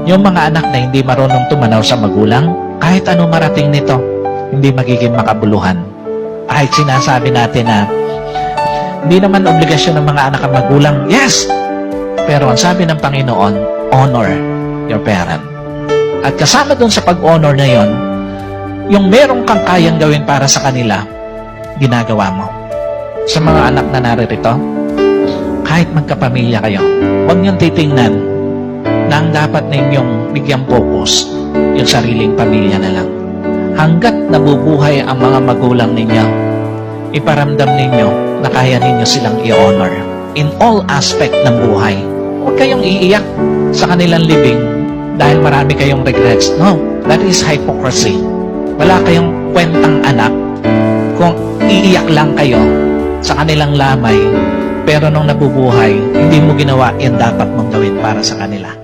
Yung mga anak na hindi marunong tumanaw sa magulang, kahit ano marating nito, hindi magiging makabuluhan. Kahit sinasabi natin na hindi naman obligasyon ng mga anak ang magulang, yes! Pero ang sabi ng Panginoon, honor your parent. At kasama dun sa pag-honor na yon, yung merong kang kayang gawin para sa kanila, ginagawa mo. Sa mga anak na naririto, kahit magkapamilya kayo, huwag niyong titingnan na ang dapat ninyong bigyang focus yung sariling pamilya na lang. Hanggat nabubuhay ang mga magulang ninyo, iparamdam ninyo na kaya ninyo silang i-honor in all aspect ng buhay. Huwag kayong iiyak sa kanilang libing dahil marami kayong regrets. No, that is hypocrisy. Wala kayong kwentang anak kung iiyak lang kayo sa kanilang lamay, pero nung nabubuhay, hindi mo ginawa yung dapat mong gawin para sa kanila.